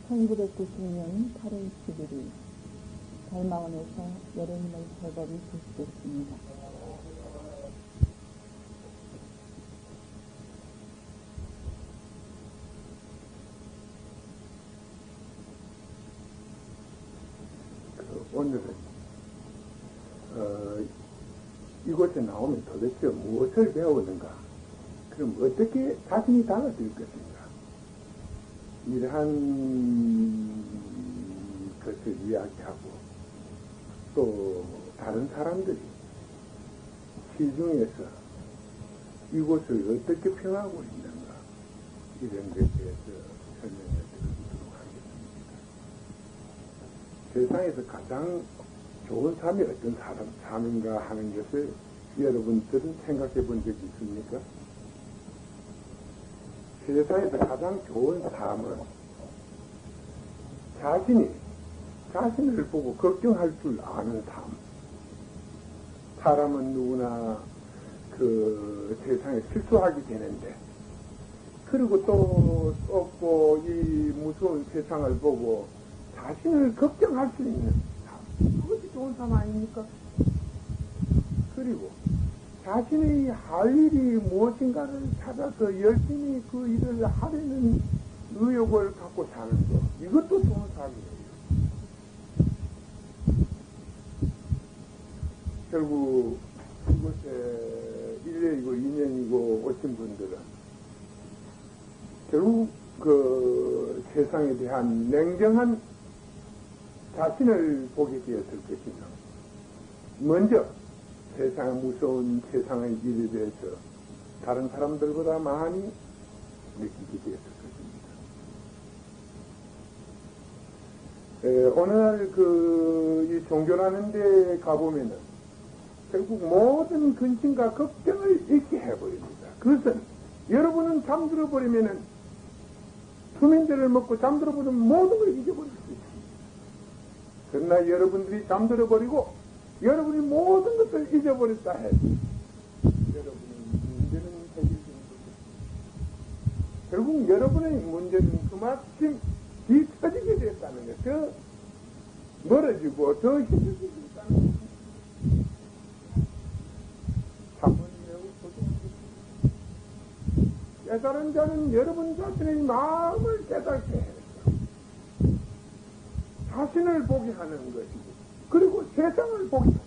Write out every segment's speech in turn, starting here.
1990년 8월 11일 달마원에서 여론이말 설법이 실시됐습니다. 오늘은 이곳에 나오면 도대체 무엇을 배우는가? 그럼 어떻게 자신이 달라질 것인가? 이러한 것을 이야기하고 또 다른 사람들이 시중에서 이곳을 어떻게 평하고 있는가 이런 것에 대해서 설명을 드리도록 하겠습니다. 세상에서 가장 좋은 삶이 어떤 삶인가 하는 것을 여러분들은 생각해 본 적이 있습니까? 세상에서 가장 좋은 삶은 자신을 보고 걱정할 줄 아는 삶. 사람은 누구나 그 세상에 실수하게 되는데, 그리고 또 이 무서운 세상을 보고 자신을 걱정할 수 있는 삶. 그것이 좋은 삶 아닙니까? 그리고 자신의 할 일이 무엇인가를 찾아서 열심히 그 일을 하려는 의욕을 갖고 사는 것. 이것도 좋은 삶이에요. 결국 이곳에 1년이고 2년이고 오신 분들은 결국 그 세상에 대한 냉정한 자신을 보게 되었을 것이며, 먼저 세상 무서운 세상의 일에 대해서 다른 사람들보다 많이 느끼게 되었을 것입니다. 어느 날 이 종교라는 데 가보면은 결국 모든 근심과 걱정을 잊게 해버립니다. 그것은 여러분은 잠들어 버리면은 수면제를 먹고 잠들어 버리면 모든 걸 잊어버릴 수 있습니다. 그러나 여러분들이 잠들어 버리고 여러분이 모든 것을 잊어버렸다 해도 여러분의 문제는 해결되는 것입니다. 결국 여러분의 문제는 그만큼 뒤처지게 됐다는 것, 더 멀어지고 더 힘들게 됐다는 것입니다. 참으로 매우 소중한 것입니다. 깨달은 자는 여러분 자신의 마음을 깨닫게 해서 자신을 보게 하는 것이고, 그리고 세상을 보게 합니다.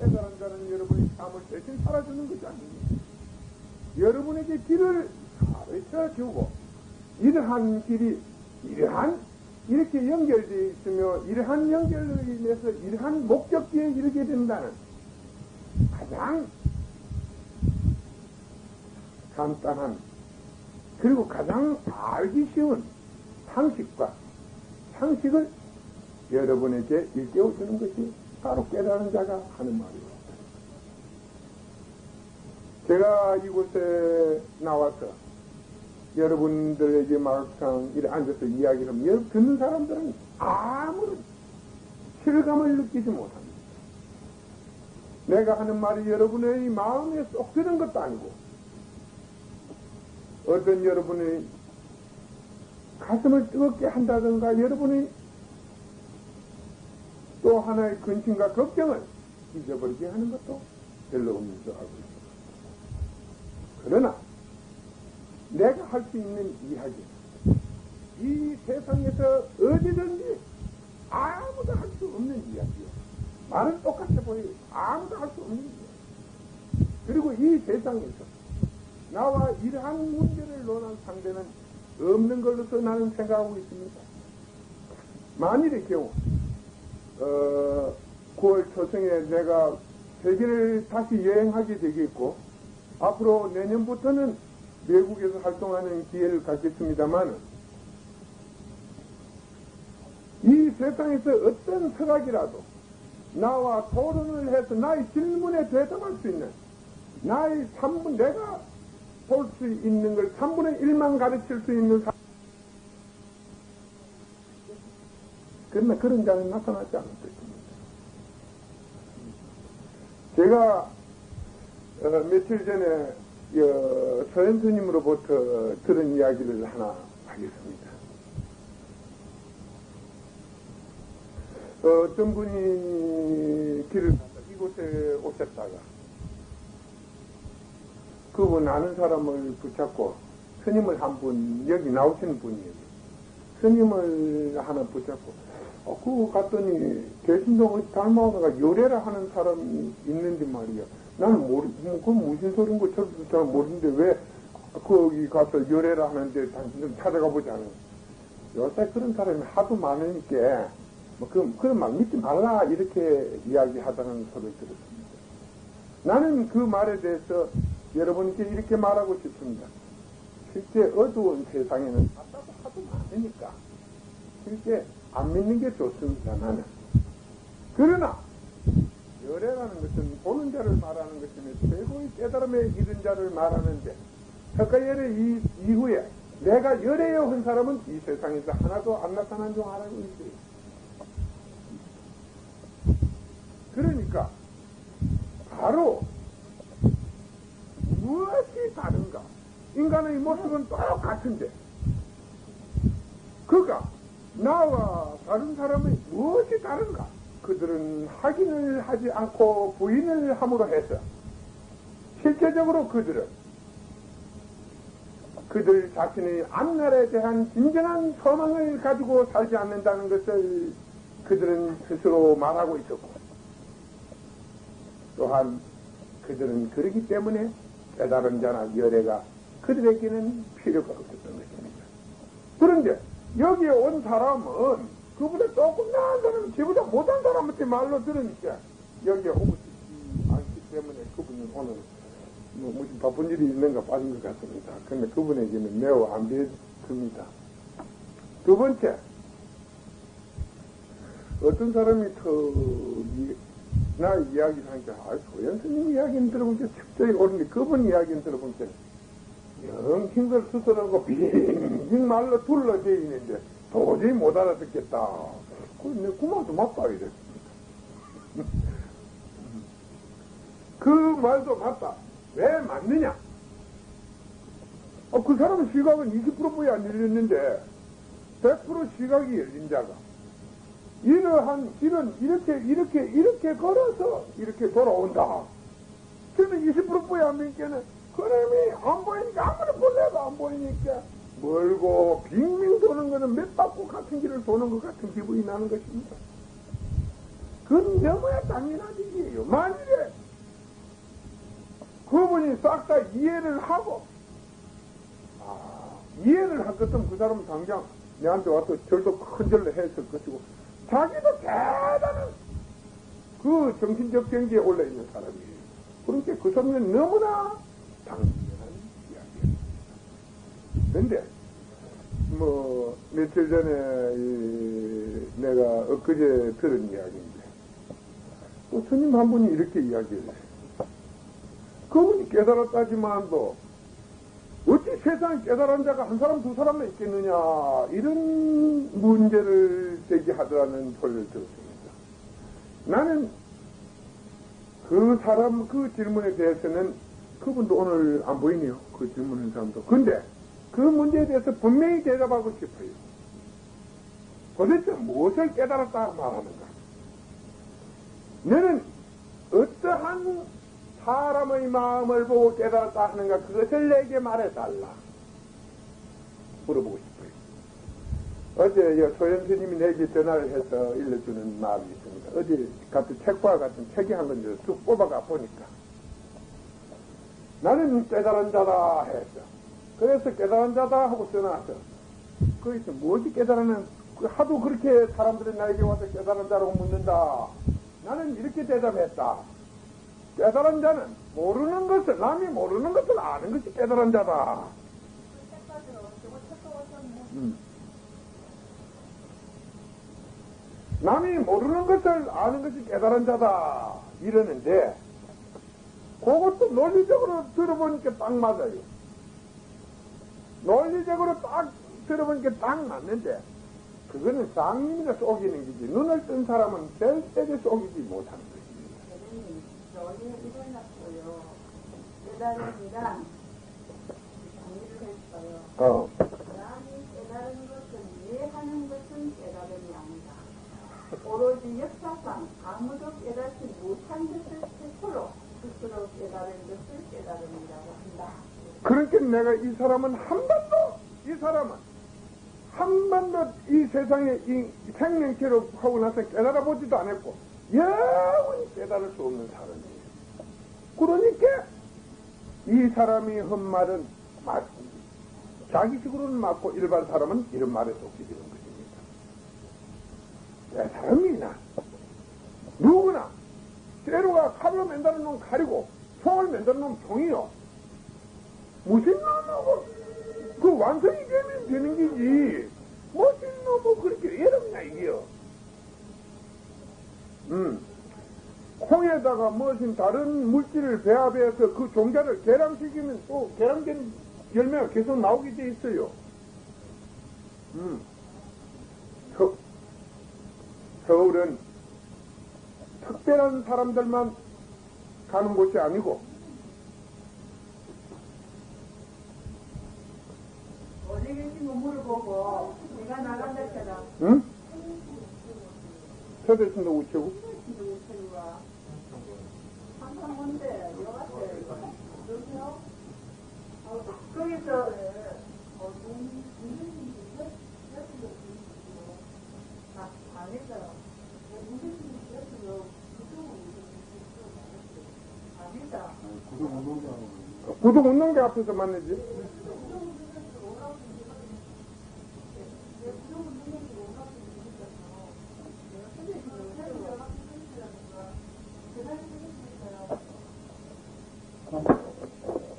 깨달은 자는 여러분의 삶을 대신 살아주는 것이 아닙니다. 여러분에게 길을 가르쳐주고, 이러한 길이 이렇게 연결되어 있으며, 이러한 연결로 인해서 이러한 목적지에 이르게 된다는 가장 간단한, 그리고 가장 알기 쉬운 상식을 여러분에게 일깨워주는 것이 바로 깨달은 자가 하는 말입니다. 제가 이곳에 나와서 여러분들에게 막상 이렇게 앉아서 이야기를 하면 듣는 사람들은 아무런 실감을 느끼지 못합니다. 내가 하는 말이 여러분의 마음에 쏙 드는 것도 아니고, 어떤 여러분의 가슴을 뜨겁게 한다든가 여러분이 또 하나의 근심과 걱정을 잊어버리게 하는 것도 별로 없는 줄 알고 있습니다. 그러나 내가 할 수 있는 이야기, 이 세상에서 어디든지 아무도 할 수 없는 이야기요. 말은 똑같아 보여요. 아무도 할 수 없는 이야기. 그리고 이 세상에서 나와 이러한 문제를 논한 상대는 없는 걸로서 나는 생각하고 있습니다. 만일의 경우 9월 초성에 내가 세계를 다시 여행하게 되겠고, 앞으로 내년부터는 외국에서 활동하는 기회를 갖겠습니다만, 이 세상에서 어떤 서각이라도 나와 토론을 해서 나의 질문에 대답할 수 있는, 나의 3분, 내가 볼 수 있는 걸 3분의 1만 가르칠 수 있는 사람, 그러나 그런 자는 나타나지 않을 것입니다. 제가 며칠 전에 서현 스님으로부터 들은 이야기를 하나 하겠습니다. 어떤 분이 길을 가다 이곳에 오셨다가 그분 아는 사람을 붙잡고 스님을 한 분, 여기 나오시는 분이에요. 스님을 하나 붙잡고 그거 갔더니 대신동의 달마오다가 요래라 하는 사람이 있는데 말이야. 나는 그건 무슨 소린 거 잘 모르는데 왜 거기 가서 요래라 하는데 당신 좀 찾아가 보자. 요새 그런 사람이 하도 많으니까 그런 말 믿지 말라 이렇게 이야기하다는 소리를 들었습니다. 나는 그 말에 대해서 여러분께 이렇게 말하고 싶습니다. 실제 어두운 세상에는 하도 많으니까 실제 안 믿는 게 좋습니다. 나는. 그러나 열애라는 것은 보는 자를 말하는 것이며 최고의 깨달음에 이른 자를 말하는데 석가열애 이후에 내가 열애여 한 사람은 이 세상에서 하나도 안 나타난 줄 알고 있어요. 그러니까 바로 무엇이 다른가? 인간의 모습은 똑같은데 그가 나와 다른 사람의 무엇이 다른가? 그들은 확인을 하지 않고 부인을 함으로 해서 실제적으로 그들 자신의 앞날에 대한 진정한 소망을 가지고 살지 않는다는 것을 그들은 스스로 말하고 있었고 또한 그들은 그러기 때문에 깨달은 자나 열애가 그들에게는 필요가 없었던 것입니다. 그런데 여기에 온 사람은 그보다 조금 나은 사람, 저보다 못한 사람한테 말로 들으니까 여기에 오고 싶지 않기 때문에 그분은 오늘 무슨 바쁜 일이 있는가 빠진 것 같습니다. 그런데 그분에게는 매우 안비해줍니다. 두 번째, 어떤 사람이 나 이야기를 하니까 소연 스님 이야기는 들어보니까 척저히 옳은데 그분 이야기는 들어보니까 영 힘들 수술하고 빙빙 말로 둘러져 있는데 도저히 못 알아듣겠다. 내 그만도 맞다 이랬습니다. 그 말도 맞다. 왜 맞느냐? 그 사람은 시각은 20%뿐이 안 열렸는데 100% 시각이 열린 자가 이러한 길은 이렇게 걸어서 이렇게 돌아온다. 그러면 20%뿐이 안 되니까는 그놈이 안 보이니까 아무리 볼래도 안 보이니까 멀고 빙빙 도는 거는 몇 바퀴 같은 길을 도는 것 같은 기분이 나는 것입니다. 그건 너무야 당연한 일이에요. 만일에 그분이 싹 다 이해를 하고 이해를 할 것은 그 사람은 당장 내한테 와서 절도 큰 절로 했을 것이고 자기도 대단한 그 정신적 경지에 올라있는 사람이에요. 그러니까 그 사람은 너무나 당연한 이야기예요. 그런데 며칠 전에 내가 엊그제 들은 이야기인데 또 스님 한 분이 이렇게 이야기를 해요. 그분이 깨달았다지만도 어찌 세상에 깨달은 자가 한 사람 두 사람만 있겠느냐 이런 문제를 제기하더라는 소리를 들었습니다. 나는 그 질문에 대해서는 그분도 오늘 안 보이네요. 그 질문한 사람도. 근데 그 문제에 대해서 분명히 대답하고 싶어요. 도대체 무엇을 깨달았다 말하는가? 너는 어떠한 사람의 마음을 보고 깨달았다 하는가? 그것을 내게 말해달라. 물어보고 싶어요. 어제 소연 스님이 내게 전화를 해서 일러주는 말이 있습니다. 어제 같은 책과 같은 책이 한 건 쭉 뽑아가 보니까 나는 깨달은 자다 했어. 그래서 깨달은 자다 하고 써놔서 거기서 무엇이 깨달으면 하도 그렇게 사람들이 나에게 와서 깨달은 자라고 묻는다. 나는 이렇게 대답했다. 깨달은 자는 모르는 것을, 남이 모르는 것을 아는 것이 깨달은 자다. 남이 모르는 것을 아는 것이 깨달은 자다. 이러는데, 그것도 논리적으로 들어보니까 딱 맞아요. 논리적으로 딱 들어보니까 딱 맞는데, 그거는 쌍님이나 속이는 거지. 눈을 뜬 사람은 절대로 속이지 못하는 것입니다. 논리는 일어났고요. 깨달음이란 정리를 했어요. 남이 깨달은 것은 이해하는 것은 깨달음이 아니다. 오로지 아무도 깨닫지 못한 것을 스스로 깨달은 것을 깨달음이라고 한다. 그러니까 내가 이 사람은 한 번도 이 세상에 이 생명체로 하고 나서 깨달아 보지도 않았고 영원히 깨달을 수 없는 사람이에요. 그러니까 이 사람이 한 말은 맞습니다. 자기식으로는 맞고 일반 사람은 이런 말에 속히지는 것입니다. 내 사람이나 누구나 쇠로가 칼로 만드는 놈 칼이고 총을 만드는 놈 총이요. 무슨 놈하고 그 완성이 되면 되는 기지. 무슨 놈하고 그렇게 어렵냐 이게요. 콩에다가 무슨 다른 물질을 배합해서 그 종자를 개량시키면 또 개량된 열매가 계속 나오게 돼 있어요. 서울은 특별한 사람들만 가는 곳이 아니고 어디 계신 거 물어보고 내가 나간다 했잖아. 응? 초대신도 우체국? 우체국아 항상 뭔데 여갔대. 여기요? 거기서 구독운동회 앞에서 만나지.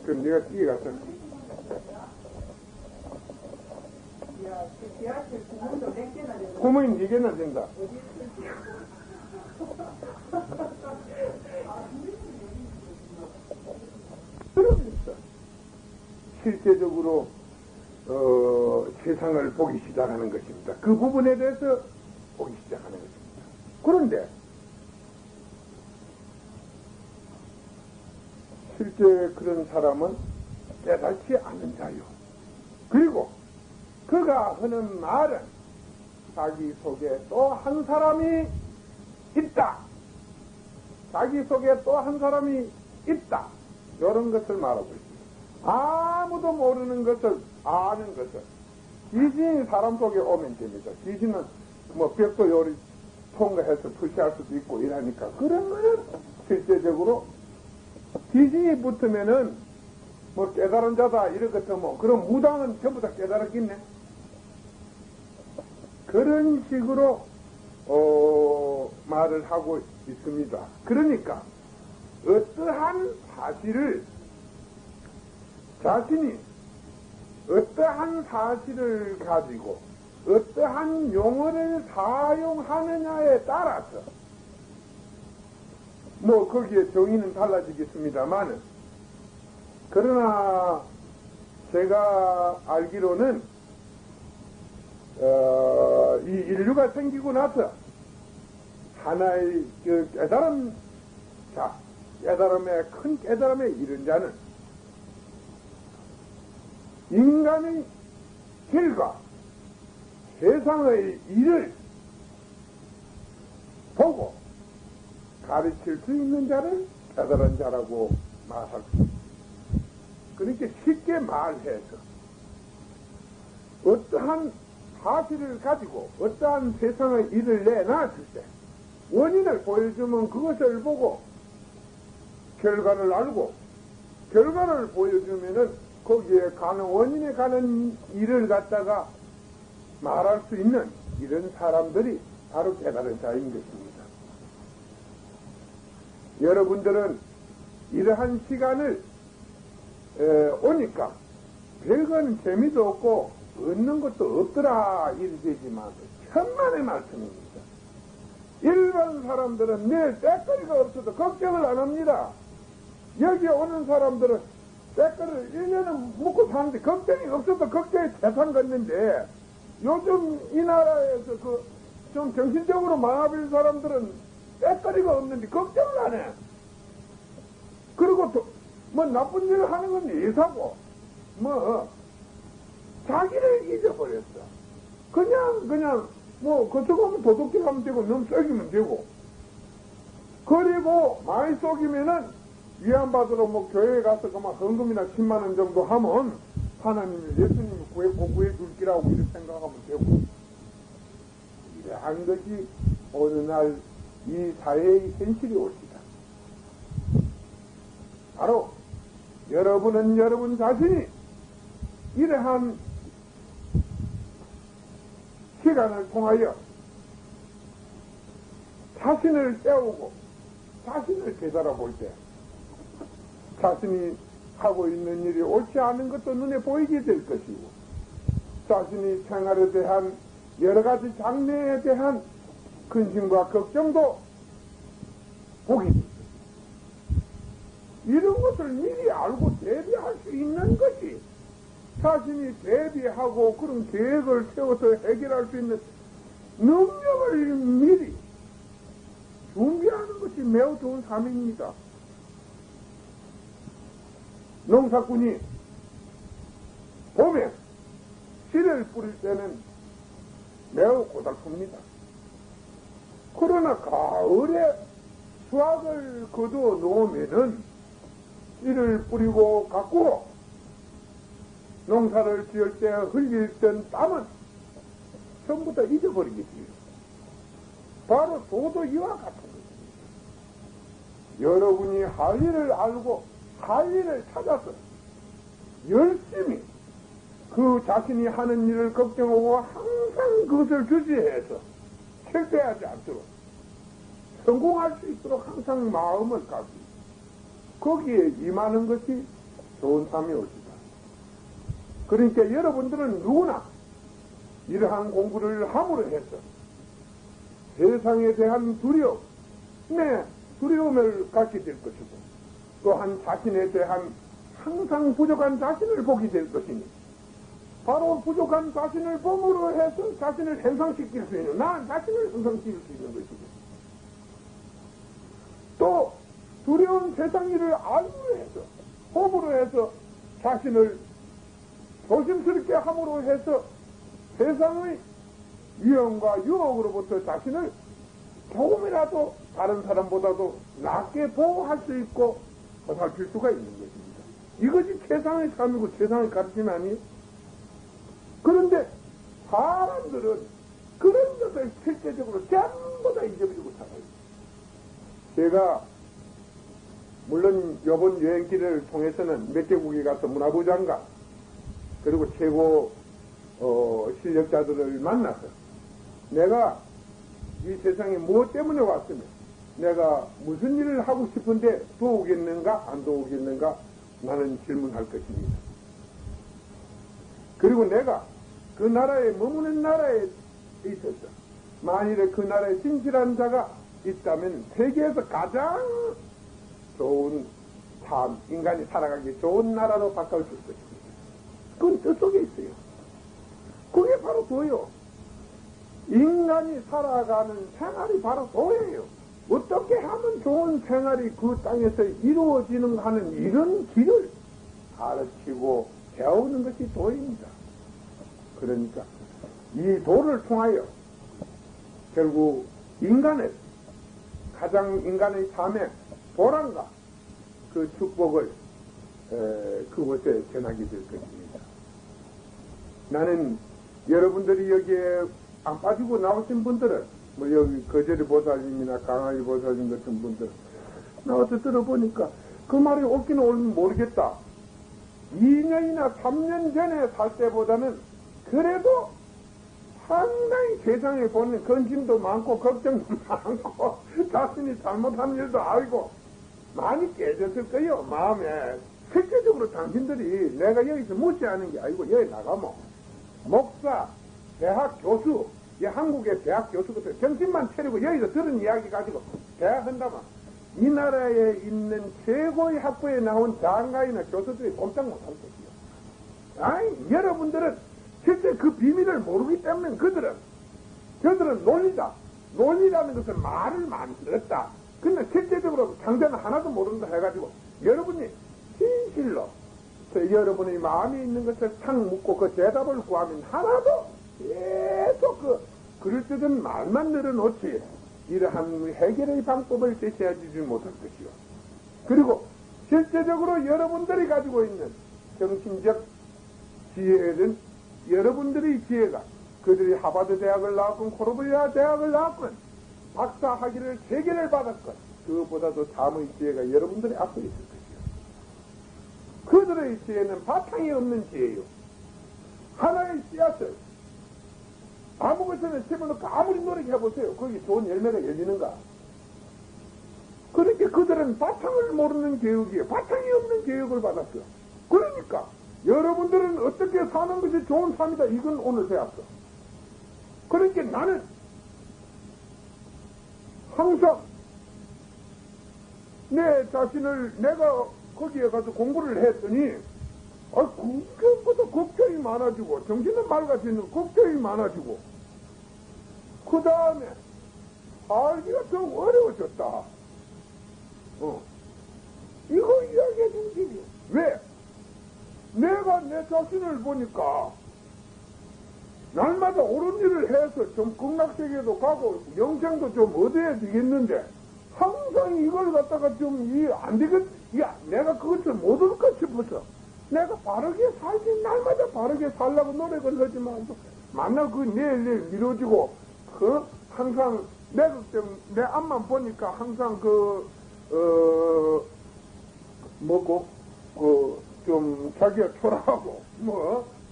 그럼 네가 뛰게 갔어. 구멍이 4개나 된다. 실제적으로 세상을 보기 시작하는 것입니다. 그 부분에 대해서 보기 시작하는 것입니다. 그런데 실제 그런 사람은 깨닫지 않는 자요. 그리고 그가 하는 말은 자기 속에 또 한 사람이 있다. 자기 속에 또 한 사람이 있다. 이런 것을 말하고 있습니다. 아무도 모르는 것을 아는 것을 귀신이 사람 속에 오면 됩니다. 귀신은 뭐 벽도 요리 통과해서 투시할 수도 있고 이러니까 그런 거는 실제적으로 귀신이 붙으면은 뭐 깨달은 자다 이렇게 뭐 그런 무당은 전부 다 깨달았겠네. 그런 식으로 말을 하고 있습니다. 그러니까 어떠한 사실을 자신이 어떠한 사실을 가지고 어떠한 용어를 사용하느냐에 따라서 뭐 거기에 정의는 달라지겠습니다만은 그러나 제가 알기로는 이 인류가 생기고 나서 하나의 그 깨달음 자 깨달음의 큰 깨달음에 이른 자는 인간의 길과 세상의 일을 보고 가르칠 수 있는 자를 깨달은 자라고 말할 수 있습니다. 그러니까 쉽게 말해서 어떠한 사실을 가지고 어떠한 세상의 일을 내놨을 때 원인을 보여주면 그것을 보고 결과를 알고 결과를 보여주면은 거기에 가는 원인에 가는 일을 갖다가 말할 수 있는 이런 사람들이 바로 깨달은 자인 것입니다. 여러분들은 이러한 시간을 오니까 별건 재미도 없고 얻는 것도 없더라 이러지만 천만의 말씀입니다. 일반 사람들은 내일 때거리가 없어도 걱정을 안 합니다. 여기 오는 사람들은 때거리를 1년은 묵고 사는데 걱정이 없어도 걱정이 재산 걷는데 요즘 이 나라에서 좀 정신적으로 망합일 사람들은 때거리가 없는데 걱정을 안 해. 그리고 또 뭐 나쁜 일을 하는 건 예사고 뭐 자기를 잊어버렸어. 그냥 뭐 그쪽 하면 도둑질 하면 되고 너무 썩이면 되고 그리고 많이 속이면은 위안받으러 뭐 교회에 가서 그만 헌금이나 10만 원 정도 하면 하나님이 예수님이 구해 줄 기라고 이렇게 생각하면 되고, 이러한 것이 어느 날 이 사회의 현실이 올시다. 바로 여러분은 여러분 자신이 이러한 시간을 통하여 자신을 깨우고 자신을 되돌아볼 때 자신이 하고 있는 일이 옳지 않은 것도 눈에 보이게 될 것이고, 자신이 생활에 대한 여러 가지 장래에 대한 근심과 걱정도 보게 됩니다. 이런 것을 미리 알고 대비할 수 있는 것이, 자신이 대비하고 그런 계획을 세워서 해결할 수 있는 능력을 미리 준비하는 것이 매우 좋은 삶입니다. 농사꾼이 봄에 씨를 뿌릴 때는 매우 고달픕니다. 그러나 가을에 수확을 거두어 놓으면은 씨를 뿌리고 가꾸고 농사를 지을 때 흘렸던 땀은 전부 다 잊어버리게 돼요. 바로 도도 이와 같은 것입니다. 여러분이 할 일을 알고 할 일을 찾아서 열심히 그 자신이 하는 일을 걱정하고 항상 그것을 주시해서 실패하지 않도록 성공할 수 있도록 항상 마음을 갖고 거기에 임하는 것이 좋은 삶이 올시다. 그러니까 여러분들은 누구나 이러한 공부를 함으로 해서 세상에 대한 두려움을 갖게 될 것이고, 또한 자신에 대한 항상 부족한 자신을 보게 될 것이니, 바로 부족한 자신을 봄으로 해서 자신을 향상시킬 수 있는, 나 자신을 향상시킬 수 있는 것이고, 또 두려운 세상 일을 알므로 해서, 봄으로 해서 자신을 조심스럽게 함으로 해서 세상의 위험과 유혹으로부터 자신을 조금이라도 다른 사람보다도 낫게 보호할 수 있고 보살필 수가 있는 것입니다. 이것이 최상의 삶이고 최상의 가르침 아니에요? 그런데 사람들은 그런 것을 실제적으로 전부 다 잊어버리고 살아요. 제가 물론 이번 여행길을 통해서는 몇 개국에 가서 문화부 장관 그리고 최고 실력자들을 만나서 내가 이 세상에 무엇 때문에 왔으면 내가 무슨 일을 하고 싶은데 도우겠는가 안 도우겠는가 나는 질문할 것입니다. 그리고 내가 그 나라에 머무는 나라에 있어서 만일에 그 나라에 진실한 자가 있다면 세계에서 가장 좋은 삶, 인간이 살아가기 좋은 나라로 바꿔줄 것입니다. 그건 뜻 속에 있어요. 그게 바로 도요. 인간이 살아가는 생활이 바로 도예요. 어떻게 하면 좋은 생활이 그 땅에서 이루어지는가 하는 이런 길을 가르치고 배우는 것이 도입니다. 그러니까 이 도를 통하여 결국 가장 인간의 삶의 보람과 그 축복을 그곳에 전하게 될 것입니다. 나는 여러분들이 여기에 안 빠지고 나오신 분들은 뭐 여기 거제리 보살님이나 강아지 보살님 같은 분들 나와서 들어보니까 그 말이 옳기는 옳으면 모르겠다. 2년이나 3년 전에 살 때보다는 그래도 상당히 세상에 보는 근심도 많고 걱정도 많고 자신이 잘못한 일도 알고 많이 깨졌을 거예요. 마음에. 실제적으로 당신들이 내가 여기서 무시하는 게 아니고 여기 나가면 목사, 대학 교수, 한국의 대학 교수부터 정신만 차리고 여기서 들은 이야기 가지고 대학 한다면 이 나라에 있는 최고의 학부에 나온 장가이나 교수들이 꼼짝 못할 것이요. 아니, 여러분들은 실제 그 비밀을 모르기 때문에 그들은 논리라는 것은 말을 만들었다. 근데 실제적으로 상대는 하나도 모른다 해가지고 여러분이 진실로 여러분의 마음에 있는 것을 탁 묻고 그 대답을 구하면 하나도 계속 그럴듯한 말만 늘어놓지 이러한 해결의 방법을 제시해 주지 못할 것이요. 그리고 실제적으로 여러분들이 가지고 있는 정신적 지혜는 여러분들의 지혜가 그들이 하버드 대학을 나왔건 콜롬비아 대학을 나왔건 박사 학위를 3개를 받았건 그것보다도 참의 지혜가 여러분들의 앞에 있을 것이요. 그들의 지혜는 바탕이 없는 지혜요. 하나의 씨앗을 아무것이나 심어놓고 아무리 노력해보세요. 거기 좋은 열매가 열리는가? 그렇게 그들은 바탕을 모르는 교육이에요. 바탕이 없는 교육을 받았어요. 그러니까 여러분들은 어떻게 사는 것이 좋은 삶이다. 이건 오늘 배웠어. 그러니까 나는 항상 내 자신을 내가 거기에 가서 공부를 했더니 그것보다 걱정이 많아지고 정신은 맑아지는 걱정이 많아지고 그 다음에 살기가 좀 어려워졌다. 이거 이야기해 준 길이요. 왜? 내가 내 자신을 보니까 날마다 옳은 일을 해서 좀 극락세계도 가고 영생도 좀 얻어야 되겠는데 항상 이걸 갖다가 좀 안 되겠, 내가 그것을 못 얻을까 싶어서 내가 바르게 살지 날마다 바르게 살려고 노력을 하지만 만나 그 내일 미뤄지고 항상 내 앞만 보니까 항상 좀 자기가 초라하고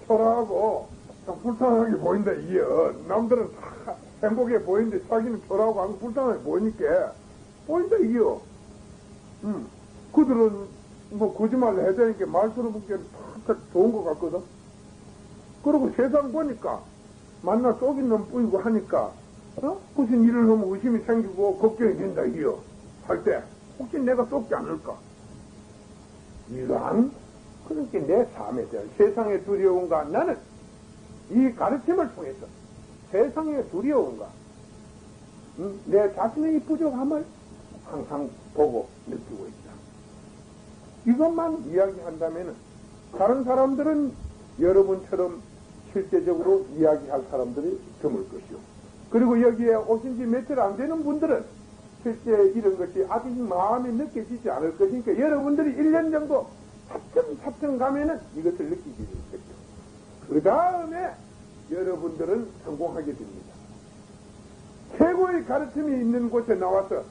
초라하고 좀 불쌍하게 보인다 이요. 남들은 다 행복해 보이는데 자기는 초라하고 안 불쌍하게 보이니까 보인다 이요. 그들은 거짓말을 해야 되니까 말수로 붙기에는 다 좋은 것 같거든. 그리고 세상 보니까 만나 쏙인 놈 뿌이고 하니까 무슨 일을 하면 의심이 생기고 걱정이 된다 이요. 할 때 혹시 내가 쏙지 않을까? 이러한 그렇게 내 삶에 대한 세상의 두려움과 나는 이 가르침을 통해서 세상의 두려움과 내 자신의 부족함을 항상 보고 느끼고 있다. 이것만 이야기한다면 다른 사람들은 여러분처럼 실제적으로 이야기할 사람들이 드물 것이요. 그리고 여기에 오신 지 며칠 안 되는 분들은 실제 이런 것이 아직 마음에 느껴지지 않을 것이니까 여러분들이 1년 정도 차츰 가면은 이것을 느끼게 될 것이요. 그 다음에 여러분들은 성공하게 됩니다. 최고의 가르침이 있는 곳에 나와서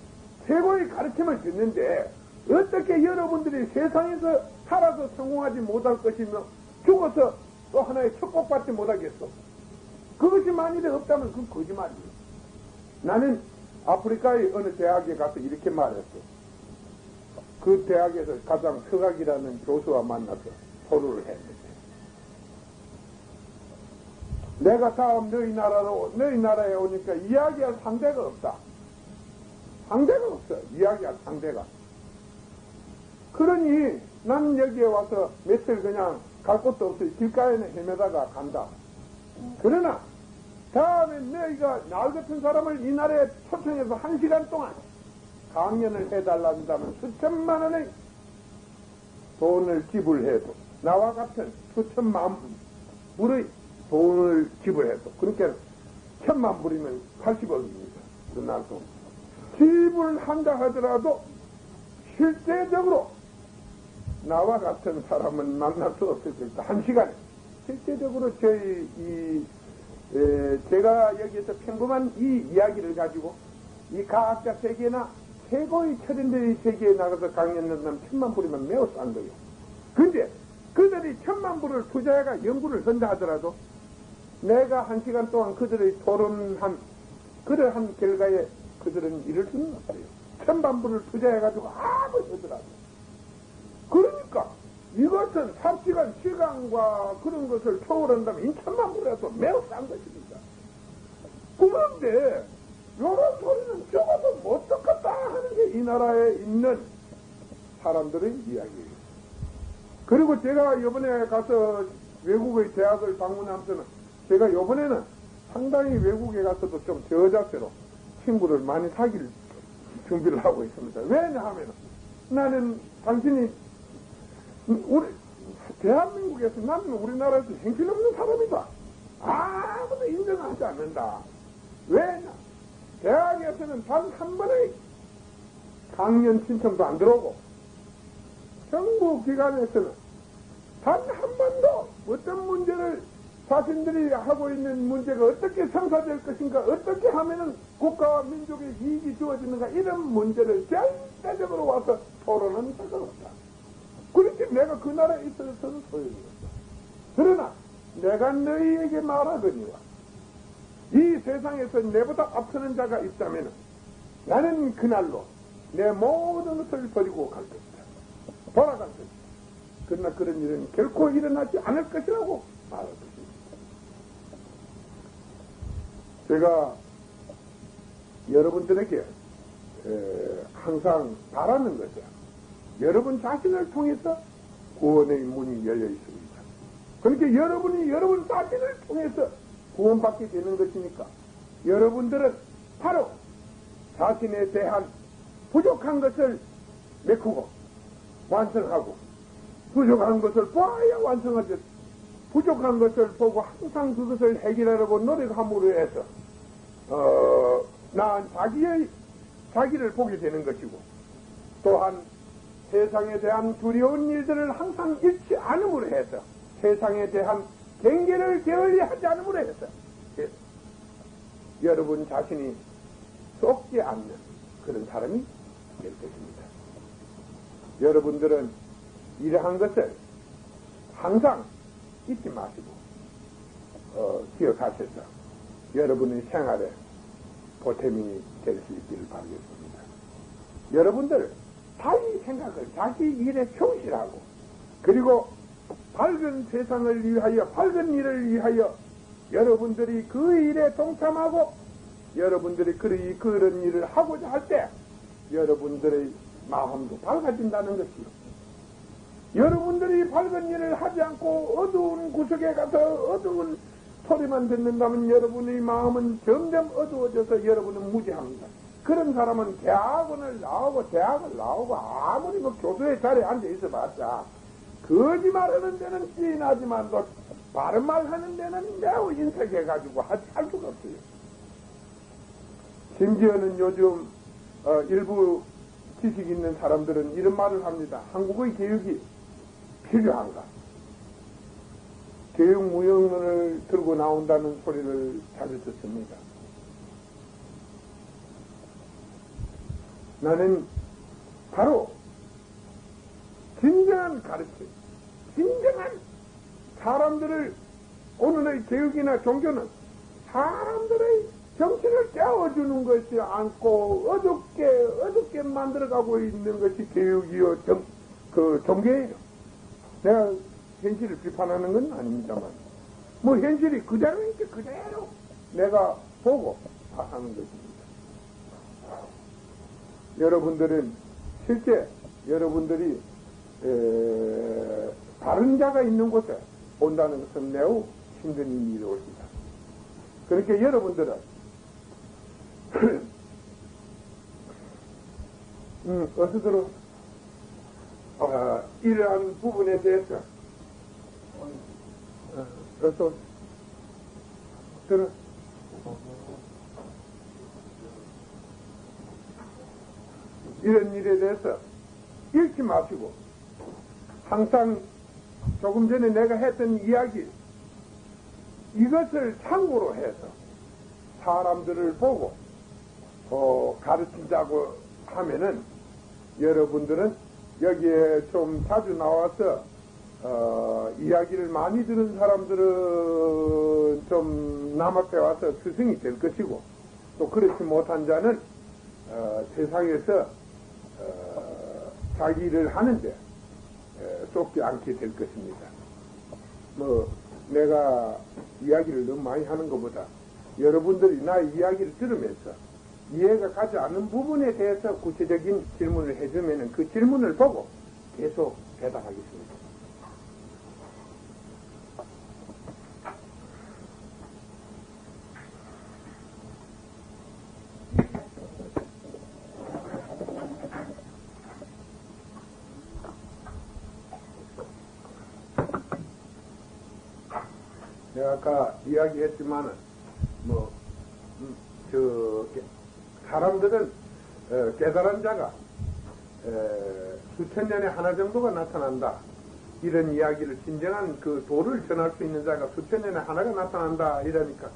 최고의 가르침을 듣는데 어떻게 여러분들이 세상에서 살아서 성공하지 못할 것이며 죽어서 또 하나의 축복받지 못하겠어? 그것이 만일에 없다면 그건 거짓말이에요. 나는 아프리카의 어느 대학에 가서 이렇게 말했어. 그 대학에서 가장 서각이라는 교수와 만나서 토론을 했는데 내가 다음 너희 나라에 오니까 이야기할 상대가 없다. 상대가 없어. 이야기할 상대가. 그러니 나는 여기에 와서 며칠 그냥 갈 곳도 없어 길가에는 헤매다가 간다. 그러나 다음에 너희가 날 같은 사람을 이 나라에 초청해서 1시간 동안 강연을 해달란다면 수천만 원의 돈을 지불해도 나와 같은 수천만 불의 돈을 지불해도 그러니까 1000만 불이면 80억입니다. 그 날 돈 지불한다 하더라도 실제적으로 나와 같은 사람은 만날 수 없을 것이다. 1시간에 실제적으로 제가 여기에서 평범한 이 이야기를 가지고 이 과학자 세계나 최고의 철인들의 세계에 나가서 강연한다면 1000만 불이면 매우 싼 거예요. 근데 그들이 1000만 불을 투자해가 연구를 한다 하더라도 내가 1시간 동안 그들의 토론한 그러한 결과에 그들은 이룰 수는 없어요. 1000만 불을 투자해가지고 아무리 하더라도. 그러니까 이것은 삽시간 시간과 그런 것을 초월한다면 2천만 불에서 매우 싼 것입니다. 그런데 이런 소리는 죽어도 못 듣겠다 하는 게 이 나라에 있는 사람들의 이야기예요. 그리고 제가 이번에 가서 외국의 대학을 방문하면서는 제가 이번에는 상당히 외국에 가서도 좀 저자세로 친구를 많이 사귈 준비를 하고 있습니다. 왜냐하면 나는 당신이 대한민국에서 나는 우리나라에서 형편없는 사람이다. 아무도 인정하지 않는다. 왜냐? 대학에서는 단 한 번의 강연 신청도 안 들어오고, 정부 기관에서는 단 한 번도 어떤 문제를 자신들이 하고 있는 문제가 어떻게 성사될 것인가, 어떻게 하면은 국가와 민족의 이익이 주어지는가, 이런 문제를 절대적으로 와서 토론한 적은 없다. 그렇게 내가 그 나라에 있어서는 소용이 없다. 그러나 내가 너희에게 말하거니와 이 세상에서 내보다 앞서는 자가 있다면 나는 그날로 내 모든 것을 버리고 갈 것이다. 돌아갈 것이다. 그러나 그런 일은 결코 일어나지 않을 것이라고 말할 것입니다. 제가 여러분들에게 항상 바라는 것이야. 여러분 자신을 통해서 구원의 문이 열려 있습니다. 그러니까 여러분이 여러분 자신을 통해서 구원받게 되는 것이니까 여러분들은 바로 자신에 대한 부족한 것을 메꾸고 완성하고, 부족한 것을 보아야 완성하듯 부족한 것을 보고 항상 그것을 해결하려고 노력함으로 해서 나은 자기를 보게 되는 것이고, 또한 세상에 대한 두려운 일들을 항상 잃지 않음으로 해서 세상에 대한 경계를 게을리하지 않음으로 해서 여러분 자신이 썩지 않는 그런 사람이 될 것입니다. 여러분들은 이러한 것을 항상 잊지 마시고 기억하셔서 여러분의 생활에 보탬이 될 수 있기를 바라겠습니다. 여러분들 자기 생각을 자기 일에 충실하고, 그리고 밝은 세상을 위하여, 밝은 일을 위하여 여러분들이 그 일에 동참하고 여러분들이 그런 일을 하고자 할 때 여러분들의 마음도 밝아진다는 것이요. 여러분들이 밝은 일을 하지 않고 어두운 구석에 가서 어두운 소리만 듣는다면 여러분의 마음은 점점 어두워져서 여러분은 무지합니다. 그런 사람은 대학을 나오고 아무리 교수의 자리에 앉아 있어봤자 거짓말하는 데는 찌나지만도 바른 말 하는 데는 매우 인색해가지고 할 수가 없어요. 심지어는 요즘 일부 지식 있는 사람들은 이런 말을 합니다. 한국의 교육이 필요한가? 교육무용론을 들고 나온다는 소리를 자주 듣습니다. 나는 바로 진정한 가르침, 진정한 사람들을, 오늘의 교육이나 종교는 사람들의 정신을 깨워주는 것이 않고 어둡게 만들어가고 있는 것이 교육이요, 종교예요. 내가 현실을 비판하는 건 아닙니다만, 뭐 현실이 그대로니까 그대로 내가 보고 하는 것입니다. 여러분들은 실제 여러분들이 다른 자가 있는 곳에 온다는 것은 매우 힘든 일이 옳습니다. 그러니까 여러분들은 어서 들어. 이러한 부분에 대해서 어서 들어. 이런 일에 대해서 잃지 마시고 항상 조금 전에 내가 했던 이야기, 이것을 참고로 해서 사람들을 보고 가르친다고 하면은 여러분들은 여기에 좀 자주 나와서 이야기를 많이 들은 사람들은 좀 남 앞에 와서 스승이 될 것이고, 또 그렇지 못한 자는 세상에서 자기 일을 하는데 쏟지 않게 될 것입니다. 뭐 내가 이야기를 너무 많이 하는 것보다 여러분들이 나의 이야기를 들으면서 이해가 가지 않는 부분에 대해서 구체적인 질문을 해주면 그 질문을 보고 계속 대답하겠습니다. 내가 아까 이야기했지만은 사람들은 깨달은 자가 수천 년에 하나 정도가 나타난다. 이런 이야기를 진정한 그 도를 전할 수 있는 자가 수천 년에 하나가 나타난다. 이러니까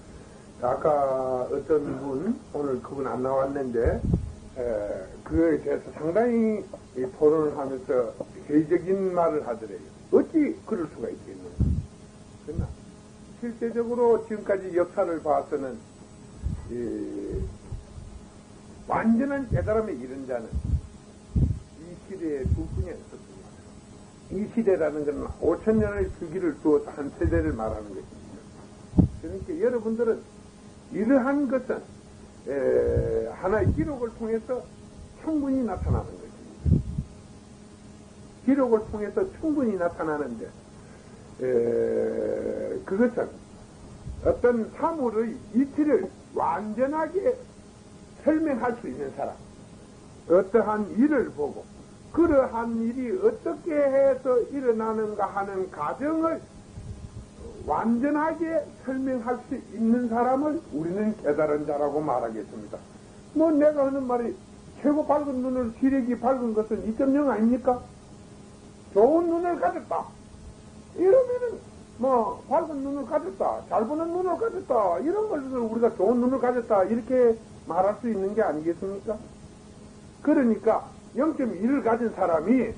아까 어떤 분 오늘 그분 안 나왔는데 그거에 대해서 상당히 토론을 하면서 회의적인 말을 하더래요. 어찌 그럴 수가 있겠느냐. 그러나 실제적으로 지금까지 역사를 봐서는 완전한 깨달음에 이른 자는 이 시대에 두 분이 없었습니다. 이 시대라는 것은 5,000년의 주기를 두어서 한 세대를 말하는 것입니다. 그러니까 여러분들은 이러한 것은 하나의 기록을 통해서 충분히 나타나는 것입니다. 기록을 통해서 충분히 나타나는데 그것은 어떤 사물의 이치를 완전하게 설명할 수 있는 사람, 어떠한 일을 보고 그러한 일이 어떻게 해서 일어나는가 하는 과정을 완전하게 설명할 수 있는 사람을 우리는 깨달은 자라고 말하겠습니다. 뭐 내가 하는 말이 최고 밝은 눈을 시력이 밝은 것은 2.0 아닙니까? 좋은 눈을 가졌다. 이러면은 뭐 밝은 눈을 가졌다, 잘 보는 눈을 가졌다, 이런 것을 우리가 좋은 눈을 가졌다 이렇게 말할 수 있는 게 아니겠습니까? 그러니까 0.1을 가진 사람이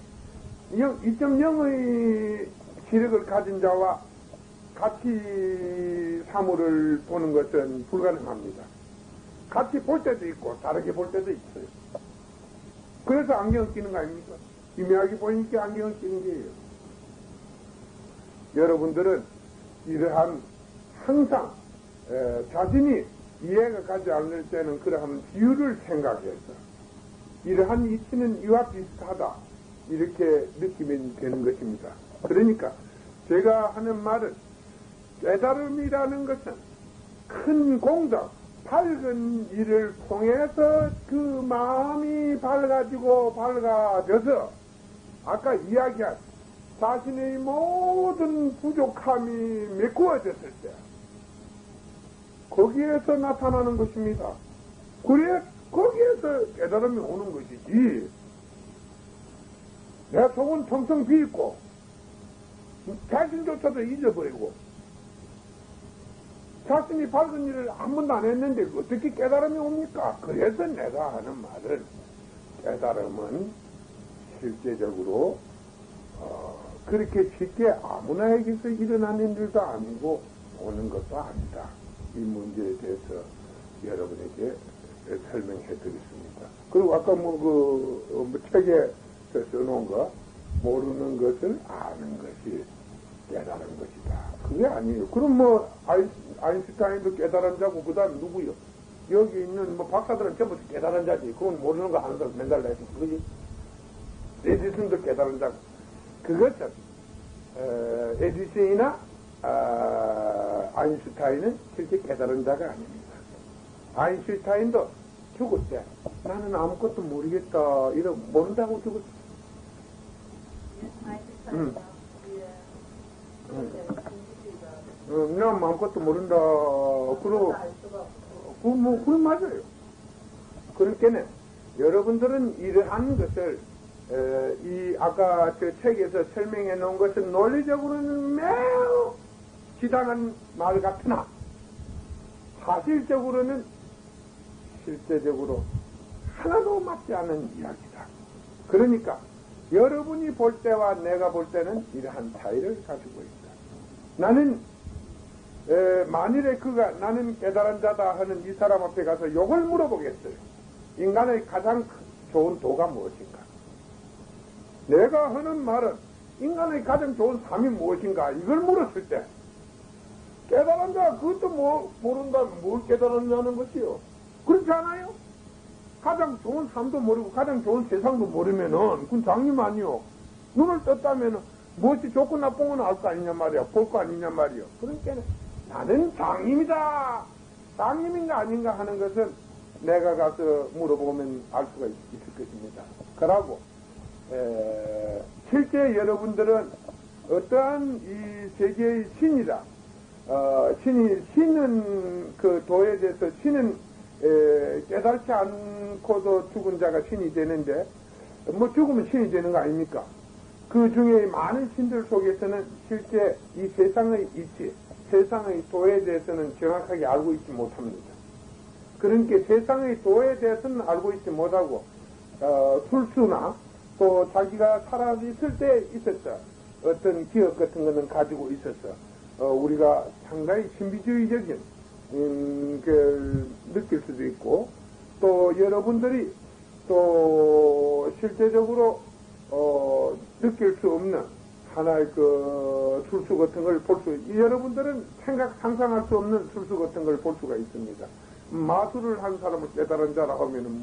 2.0의 시력을 가진 자와 같이 사물을 보는 것은 불가능합니다. 같이 볼 때도 있고 다르게 볼 때도 있어요. 그래서 안경을 끼는 거 아닙니까? 희미하게 보이니까 안경을 끼는 게예요. 여러분들은 이러한 항상 자신이 이해가 가지 않을 때는 그러한 비유를 생각해서 이러한 이치는 이와 비슷하다 이렇게 느끼면 되는 것입니다. 그러니까 제가 하는 말은 깨달음이라는 것은 큰 공덕, 밝은 일을 통해서 그 마음이 밝아져서 아까 이야기한 자신의 모든 부족함이 메꾸어졌을 때 거기에서 나타나는 것입니다. 그래 거기에서 깨달음이 오는 것이지. 내 속은 텅텅 비있고 자신조차도 잊어버리고 자신이 밝은 일을 한 번도 안 했는데 어떻게 깨달음이 옵니까? 그래서 내가 하는 말은 깨달음은 실제적으로 그렇게 쉽게 아무나에게서 일어나는 일도 아니고 오는 것도 아니다. 이 문제에 대해서 여러분에게 설명해 드리겠습니다. 그리고 아까 책에 써놓은 거 모르는 것을 아는 것이 깨달은 것이다. 그게 아니에요. 그럼 아인슈타인도 깨달은 자고 그 다음 누구요? 여기 있는 박사들은 전부 깨달은 자지. 그건 모르는 거 하는 사람 맨날 내서 그지? 에디슨도 깨달은 자고. 그것은 에디슨이나 아인슈타인은 실제 깨달은 자가 아닙니다. 아인슈타인도 죽을 때 나는 아무것도 모르겠다 이러고 모른다고 죽었어. 난 아무것도 모른다. 그러고 그건 맞아요. 그러니까 여러분들은 이러한 것을 아까 저 책에서 설명해 놓은 것은 논리적으로는 매우 지당한 말 같으나 사실적으로는 실제적으로 하나도 맞지 않은 이야기다. 그러니까 여러분이 볼 때와 내가 볼 때는 이러한 차이를 가지고 있다. 나는 만일에 그가 나는 깨달은 자다 하는 이 사람 앞에 가서 욕을 물어보겠어요. 인간의 가장 좋은 도가 무엇인가? 내가 하는 말은 인간의 가장 좋은 삶이 무엇인가? 이걸 물었을 때 깨달은 자 그것도 모른다. 뭘 깨달았냐는 것이요. 그렇지 않아요? 가장 좋은 삶도 모르고 가장 좋은 세상도 모르면은 그건 장님 아니요. 눈을 떴다면은 무엇이 좋고 나쁜 건 알 거 아니냐 말이야. 볼 거 아니냐 말이요. 그러니까 나는 장님이다. 장님인가 아닌가 하는 것은 내가 가서 물어보면 알 수가 있을 것입니다. 그러고 실제 여러분들은 어떠한 이 세계의 신이라 신은 그 도에 대해서 신은 깨달지 않고도 죽은 자가 신이 되는데, 뭐 죽으면 신이 되는 거 아닙니까? 그 중에 많은 신들 속에서는 실제 이 세상의 이치, 세상의 도에 대해서는 정확하게 알고 있지 못합니다. 그러니까 세상의 도에 대해서는 알고 있지 못하고, 술수나 또 자기가 살아있을 때 있었어. 어떤 기억 같은 거는 가지고 있었어. 우리가 상당히 신비주의적인, 느낄 수도 있고, 또 여러분들이 또 실제적으로, 느낄 수 없는 하나의 그 술수 같은 걸 볼 여러분들은 상상할 수 없는 술수 같은 걸 볼 수가 있습니다. 마술을 한 사람을 깨달은 자라 하면은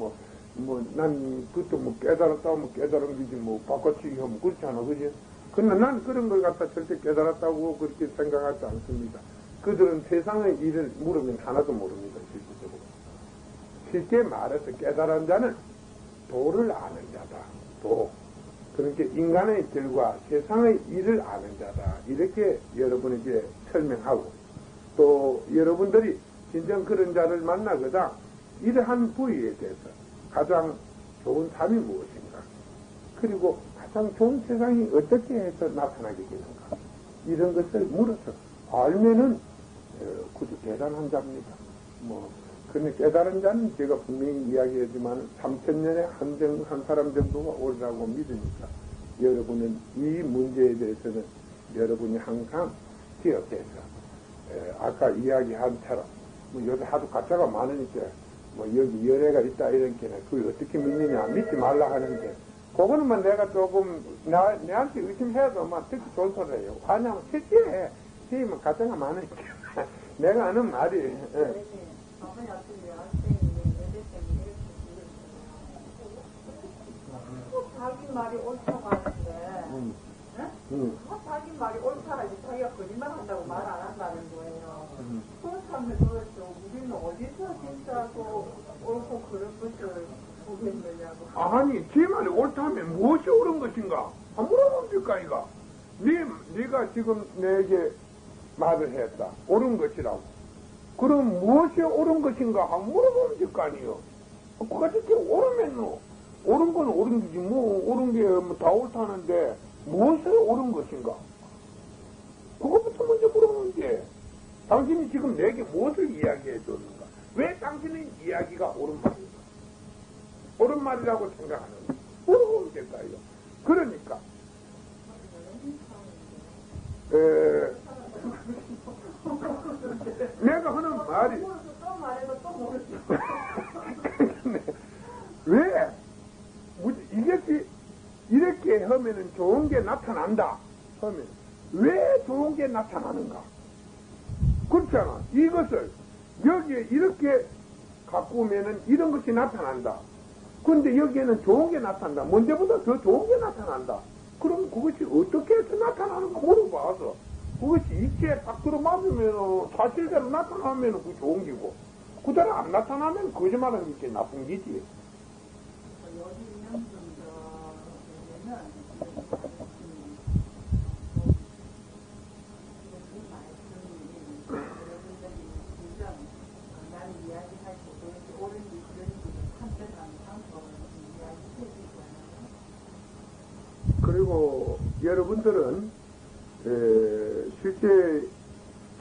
난 그것도 깨달았다 하면 깨달은 거지, 바꿔치기 하면 그렇지 않아, 그지? 근데 난 그런 걸 갖다 절대 깨달았다고 그렇게 생각하지 않습니다. 그들은 세상의 일을 물으면 하나도 모릅니다, 실질적으로. 쉽게 말해서 깨달은 자는 도를 아는 자다, 도. 그러니까 인간의 길과 세상의 일을 아는 자다. 이렇게 여러분에게 설명하고, 또 여러분들이 진정 그런 자를 만나거나 이러한 부위에 대해서 가장 좋은 삶이 무엇인가, 그리고 가장 좋은 세상이 어떻게 해서 나타나게 되는가, 이런 것을 물어서 알면은 그저 대단한 자입니다. 근데 깨달은 자는 제가 분명히 이야기하지만 3000년에 한 사람 정도가 오리라고 믿으니까 여러분은 이 문제에 대해서는 여러분이 항상 기억해서, 아까 이야기한 처럼 요새 하도 가짜가 많으니까 여기 열애가 있다 이렇게는 그걸 어떻게 믿느냐, 믿지 말라 하는데, 그거는 내가 조금 내한테 의심해도 듣기 좋은 소리예요. 왜냐하면 실제 지금 가짜가 많으니까 내가 하는 말이. 어머니 어떤 여학생이 여대생이 이렇게 들었어요. 자기 말이 옳다고 하는데, 자기 말이 옳다라니 자기가 거짓말 한다고 말 안 한다는 거예요. 그렇다면 그렇죠. 우리는 어디서 진짜 옳고 그런 것을 보겠느냐고. 아니, 제 말이 옳다면 무엇이 옳은 것인가? 물어봅니까, 이거? 네가 지금 내게 말을 했다. 옳은 것이라고. 그럼 무엇이 옳은 것인가? 물어보면 될 거 아니에요. 그가 이렇게 옳으면, 옳은 건 옳은 거지. 옳은 게 다 옳다는데, 무엇이 옳은 것인가? 그것부터 먼저 물어보면 돼. 당신이 지금 내게 무엇을 이야기해 줬는가? 왜 당신의 이야기가 옳은 말인가? 옳은 말이라고 생각하는가? 물어보면 될까요? 그러니까, 내가 하는 말이 왜 이렇게 하면은 좋은 게 나타난다 하면 왜 좋은 게 나타나는가? 그렇잖아. 이것을 여기에 이렇게 갖고 오면은 이런 것이 나타난다. 그런데 여기에는 좋은 게 나타난다. 먼저보다 더 좋은 게 나타난다. 그럼 그것이 어떻게 해서 나타나는가 물어봐서, 그것이 이치에 딱 들어맞으면 사실대로 나타나면 그게 좋은 기고, 그대로 안 나타나면 거짓말하는 게 나쁜 기지. 그리고 여러분들은 실제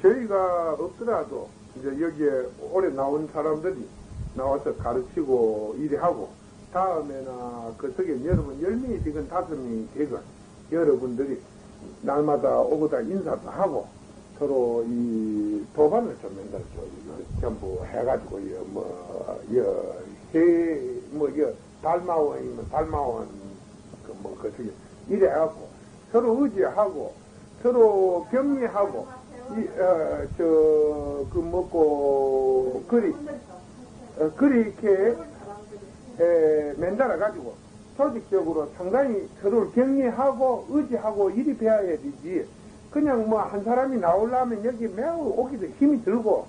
저희가 없더라도 이제 여기에 오래 나온 사람들이 나와서 가르치고 일하고, 다음에나 그 속에 여러분 10명이 되건 5명이 되건 여러분들이 날마다 오고다 인사도 하고 서로 이 도반을 좀 맨날 전부 해가지고 달마원이면 달마원 그 속에 이래갖고 서로 의지하고 서로 격려하고 그리 이렇게 맨달아 가지고 조직적으로 상당히 서로를 격려하고 의지하고 이리 배워야 되지. 그냥 한 사람이 나오려면 여기 매우 오기도 힘이 들고,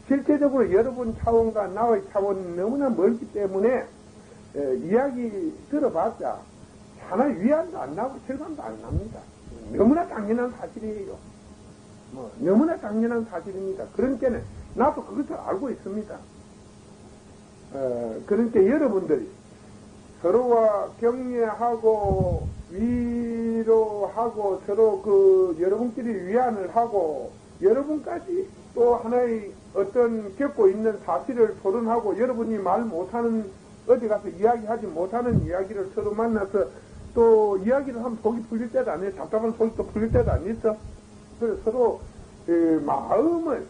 실제적으로 여러분 차원과 나의 차원이 너무나 멀기 때문에 이야기 들어봤자 하나의 위안도 안 나고 실감도 안 납니다. 너무나 당연한 사실이에요. 너무나 당연한 사실입니다. 그러니까 나도 그것을 알고 있습니다. 그러니까 여러분들이 서로와 격려하고 위로하고 서로 여러분끼리 위안을 하고 여러분까지 또 하나의 어떤 겪고 있는 사실을 토론하고 여러분이 말 못하는 어디 가서 이야기하지 못하는 이야기를 서로 만나서 또 이야기를 하면 속이 풀릴 때도 아니에요. 답답한 속이 또 풀릴 때도 아니죠. 그래서 서로 마음을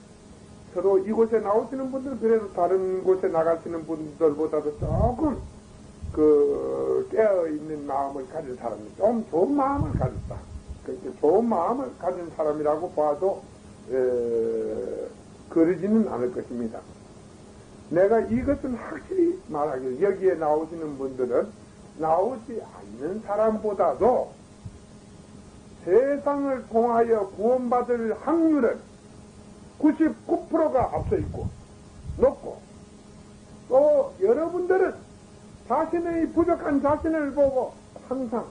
서로 이곳에 나오시는 분들은 그래도 다른 곳에 나가시는 분들보다도 조금 깨어있는 마음을 가진 사람이 좀 좋은 마음을 가졌다. 그렇게 좋은 마음을 가진 사람이라고 봐도 그러지는 않을 것입니다. 내가 이것은 확실히 말하기를 여기에 나오시는 분들은 나오지 않는 사람보다도 세상을 통하여 구원받을 확률은 99%가 앞서 있고 높고 또 여러분들은 자신의 부족한 자신을 보고 항상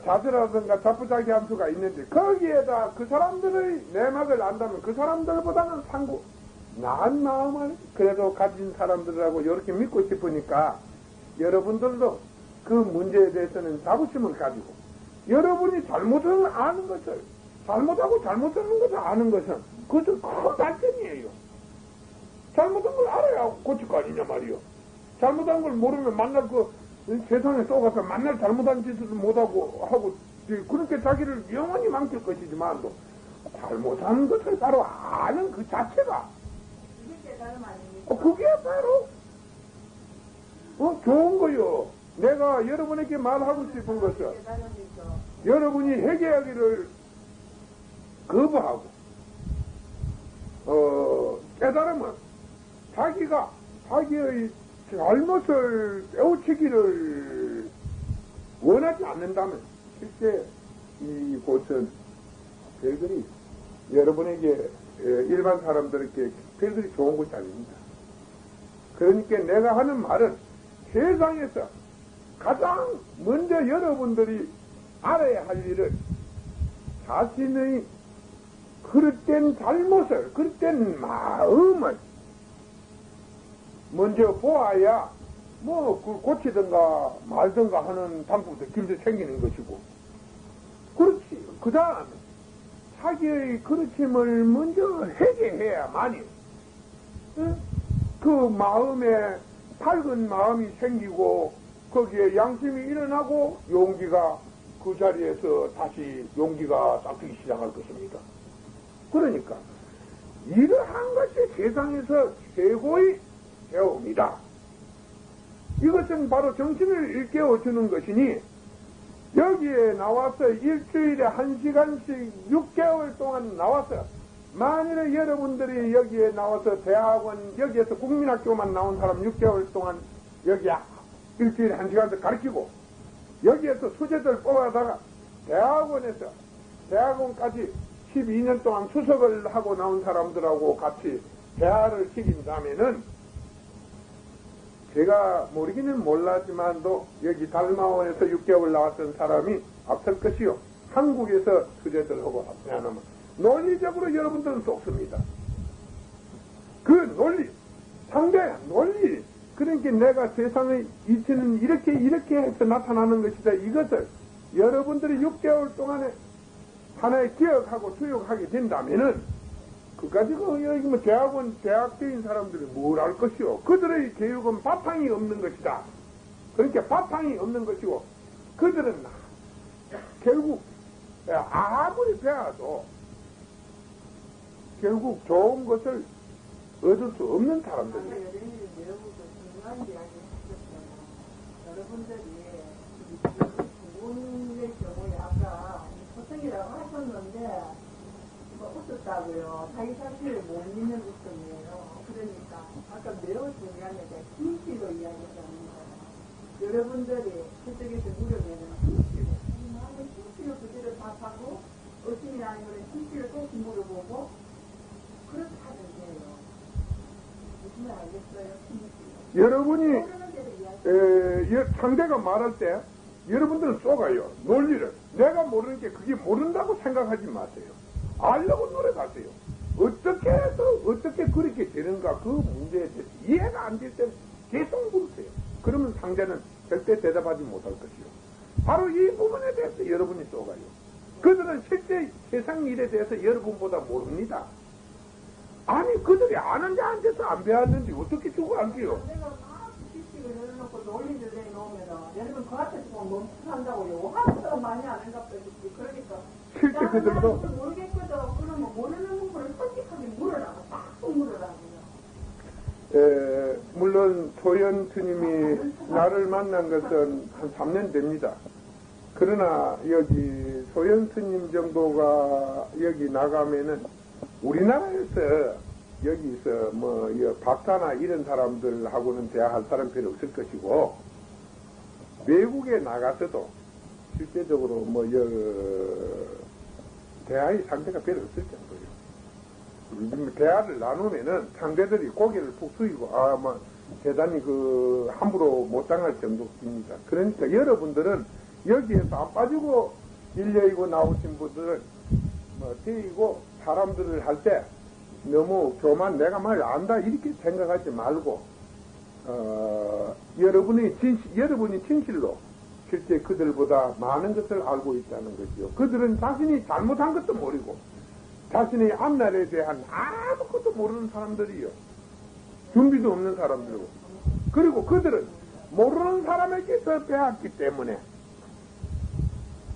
자제라든가 자부자기한 수가 있는데 거기에다 그 사람들의 내막을 안다면 그 사람들보다는 나은 마음을 그래도 가진 사람들이라고 이렇게 믿고 싶으니까 여러분들도 그 문제에 대해서는 자부심을 가지고 여러분이 잘못을 아는 것을 잘못하고 잘못하는 것을 아는 것은 그것은 큰 발전이에요. 잘못한 걸 알아야 고칠 거 아니냐 말이요. 잘못한 걸 모르면 만날 세상에 쏘가서 만날 잘못한 짓을 못하고 하고 그렇게 자기를 영원히 망칠 것이지만도 잘못한 것을 바로 아는 그 자체가 그게 바로 좋은 거요. 내가 여러분에게 말하고 싶은 것은 여러분이 회개하기를 거부하고 깨달으면 자기가 자기의 잘못을 깨우치기를 원하지 않는다면 실제 이곳은 별들이 여러분에게 일반 사람들에게 별들이 좋은 곳이 아닙니다. 그러니까 내가 하는 말은 세상에서 가장 먼저 여러분들이 알아야 할 일은 자신의 그릇된 잘못을 그릇된 마음을 먼저 보아야 고치든가 말든가 하는 방법도 길도 생기는 것이고 그렇지 그 다음에 자기의 그릇임을 먼저 회개해야만이 그 마음에 밝은 마음이 생기고 거기에 양심이 일어나고 용기가 그 자리에서 다시 용기가 싹트기 시작할 것입니다. 그러니까 이러한 것이 세상에서 최고의 배움이다. 이것은 바로 정신을 일깨워주는 것이니 여기에 나와서 일주일에 1시간씩 6개월 동안 나와서 만일에 여러분들이 여기에 나와서 대학원 여기에서 국민학교만 나온 사람 6개월 동안 여기 일주일에 1시간씩 가르치고 여기에서 수재들 뽑아다가 대학원에서 대학원까지 12년 동안 수석을 하고 나온 사람들하고 같이 대화를 시킨다면은 제가 모르기는 몰랐지만도 여기 달마원에서 6개월 나왔던 사람이 앞설 것이요. 한국에서 수재들하고 합하면 논리적으로 여러분들은 쏙습니다. 그 논리, 상대 논리, 그러니까 내가 세상의 이치는 이렇게 해서 나타나는 것이다. 이것을 여러분들이 6개월 동안에 하나의 기억하고 수용하게 된다면은 그까지 여기 대학교인 사람들이 뭘 알 것이요. 그들의 교육은 바탕이 없는 것이다. 그러니까 바탕이 없는 것이고 그들은 결국 아무리 배워도 결국 좋은 것을 얻을 수 없는 사람들이에요. 여러분들이 부모님의 경우에 아까 고생이라고 하셨는데 웃었다고요. 자기 자신을 못 믿는 웃음이에요. 그러니까 아까 매우 중요한 게 진실로 이야기했잖아요. 여러분들이 그쪽에서 물으면은 진실로 마음의 진실로 그대로 답하고 의심이 아니고 진실로 또 물어보고 그렇게 하는 게요. 무슨 말 알겠어요? 여러분이 상대가 말할 때 여러분들은 쏘가요. 논리를. 내가 모르는 게 그게 모른다고 생각하지 마세요. 알려고 노력하세요. 어떻게 해서 어떻게 그렇게 되는 이런가 그 문제에 대해서 이해가 안 될 때는 계속 물으세요. 그러면 상대는 절대 대답하지 못할 것이요. 바로 이 부분에 대해서 여러분이 쏘가요. 그들은 실제 세상 일에 대해서 여러분보다 모릅니다. 아니 그들이 아는데 앉아서 안 배웠는데 어떻게 주고 알게요? 내가 막 지식을 내려놓고 논리를 내놓으면 여러분 그 앞에서 보면 멈춰한다고요. 화가 많이 아는가 봐요. 그러니까 실제 그들도 모르겠거든. 그러면 모르는 부분을 솔직하게 물으라고 딱 물으라고요. 물론 소연 스님이 나를 만난 것은 한 3년 됩니다. 그러나 여기 소연 스님 정도가 여기 나가면은 우리나라에서 여기서 뭐 박사나 이런 사람들하고는 대화할 사람 별로 없을 것이고 외국에 나가서도 실제적으로 대화의 상대가 별로 없을 정도예요. 대화를 나누면은 상대들이 고개를 푹 숙이고 대단히 함부로 못 당할 정도입니다. 그러니까 여러분들은 여기에서 안 빠지고 일려이고 나오신 분들은 데이고 사람들을 할 때 너무 내가 말 안다 이렇게 생각하지 말고 여러분이 진실로 실제 그들보다 많은 것을 알고 있다는 것이요. 그들은 자신이 잘못한 것도 모르고 자신의 앞날에 대한 아무것도 모르는 사람들이요. 준비도 없는 사람들이고 그리고 그들은 모르는 사람에게서 배웠기 때문에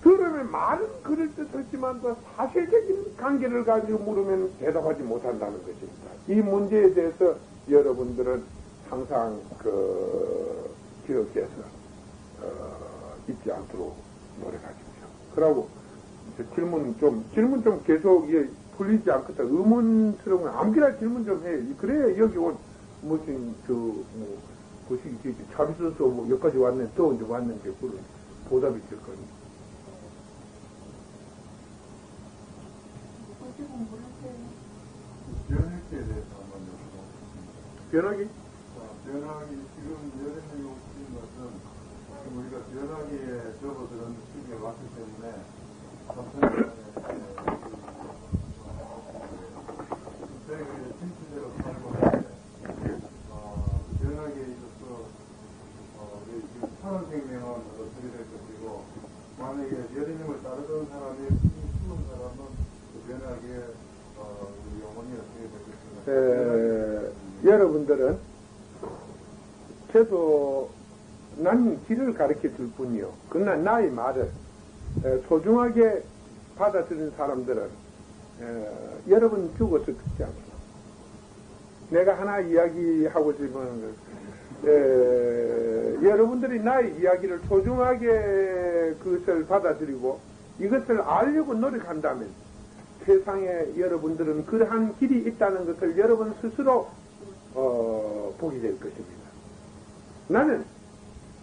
들으면 말은 그럴 듯 했지만 사실적인 관계를 가지고 물으면 대답하지 못한다는 것입니다. 이 문제에 대해서 여러분들은 항상 기억해서 잊지 않도록 노력하십시오. 그러고 질문 좀 계속 풀리지 않겠다. 의문스러운 암기할 질문 좀 해요. 그래야 여기 온 무슨 차비서서 여기까지 왔네 또 언제 왔는데 그걸 보답이 될 거니. 변혁에 대해서 한번 여쭤보겠습니다. 변하기? 변학이 지금 여름에 오신 것은 우리가 변학에 접어드는 시기에 왔기 때문에 저희가 진취대로 살고 있는데 변학에 있어서 지금 산업생명은 어떻게 될 것이고 만약에 여름님을 따르던 사람이 힘이 추운 사람은 변학에 영혼이 어떻게 될 것인가? 여러분들은 최소 난 길을 가르쳐 줄 뿐이요. 그러나 나의 말을 소중하게 받아들인 사람들은 여러분 죽어서 듣지 않습니다. 내가 하나 이야기하고 싶은 여러분들이 나의 이야기를 소중하게 그것을 받아들이고 이것을 알려고 노력한다면 세상에 여러분들은 그러한 길이 있다는 것을 여러분 스스로 보게 될 것입니다. 나는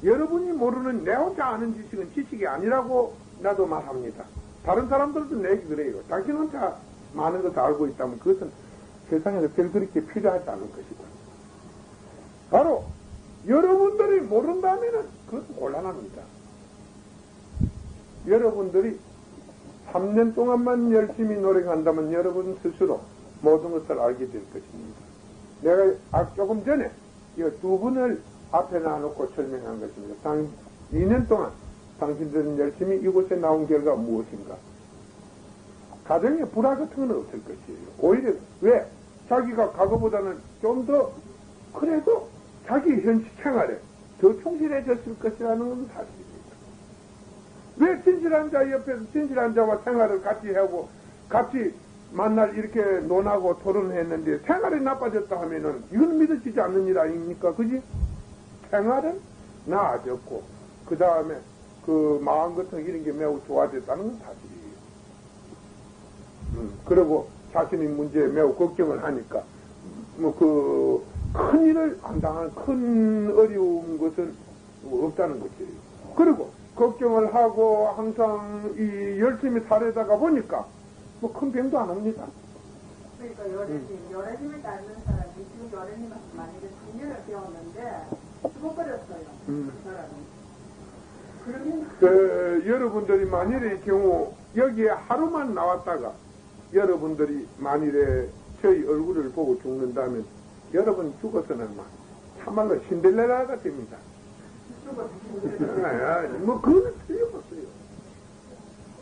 여러분이 모르는 내 혼자 아는 지식은 지식이 아니라고 나도 말합니다. 다른 사람들도 내게 그래요. 당신 혼자 많은 것을 알고 있다면 그것은 세상에서 별 그렇게 필요하지 않은 것이다. 바로 여러분들이 모른다면은 그것은 곤란합니다. 여러분들이 3년 동안만 열심히 노력한다면 여러분 스스로 모든 것을 알게 될 것입니다. 내가 조금 전에 이 두 분을 앞에 놔놓고 설명한 것입니다. 2년 동안 당신들은 열심히 이곳에 나온 결과 무엇인가? 가정에 불화 같은 건 없을 것이에요. 오히려 왜? 자기가 과거보다는 좀 더 그래도 자기 현실 생활에 더 충실해졌을 것이라는 건 사실입니다. 왜 진실한 자 옆에서 진실한 자와 생활을 같이 하고 같이 만날 이렇게 논하고 토론했는데 생활이 나빠졌다 하면은 이건 믿어지지 않는 일 아닙니까? 그지? 생활은 나아졌고 그 다음에 그 마음 같은 이런 게 매우 좋아졌다는 건 사실이에요. 그리고 자신의 문제에 매우 걱정을 하니까 큰 일을 안 당한 큰 어려운 것은 없다는 것이에요. 그리고 걱정을 하고 항상 열심히 살아다가 보니까 큰 병도 안 옵니다. 그러니까 여래님을 닮은 사람이 지금 여래님한테 만약에 작년을 배웠는데 죽어버렸어요. 그 사람이. 그러면 여러분들이 만일의 경우 여기에 하루만 나왔다가 여러분들이 만일에 저희 얼굴을 보고 죽는다면 여러분 죽어서는 막 참말로 신데렐라가 됩니다. 뭐 그거는 틀림없어요.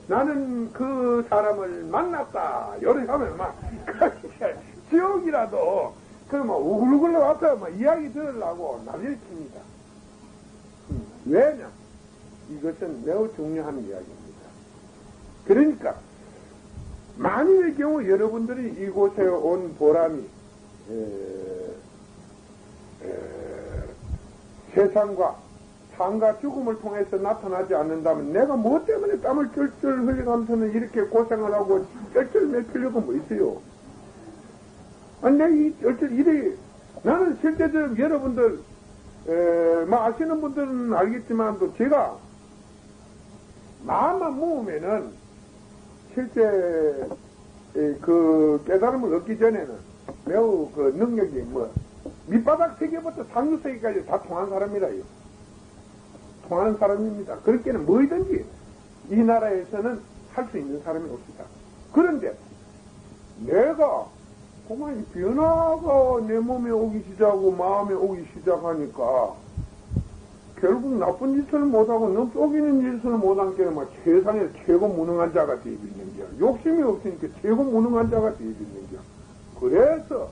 나는 그 사람을 만났다 이렇게 하면 막 지옥이라도 그뭐 우글우글 와서 막 이야기 들으려고 난리를 칩니다. 왜냐? 이것은 매우 중요한 이야기입니다. 그러니까 만일의 경우 여러분들이 이곳에 온 보람이 세상과 삶과 죽음을 통해서 나타나지 않는다면 내가 뭐 때문에 땀을 쫄쫄 흘려가면서는 이렇게 고생을 하고 쩔쩔 맬 필요가 뭐 있어요? 아니, 내가 이 쩔쩔 이래 나는 실제적으로 여러분들 뭐 아시는 분들은 알겠지만 또 제가 마음만 모으면은 실제 그 깨달음을 얻기 전에는 매우 그 능력이 뭐 밑바닥 세계부터 상류 세계까지 다 통한 사람이라요. 통하는 사람입니다. 그렇게는 뭐든지 이 나라에서는 할 수 있는 사람이 없습니다. 그런데 내가 그만 변화가 내 몸에 오기 시작하고 마음에 오기 시작하니까 결국 나쁜 짓을 못하고 너 속이는 짓을 못한 게 막 세상에 최고 무능한 자가 되어있는 거야. 욕심이 없으니까 최고 무능한 자가 되어있는 거야. 그래서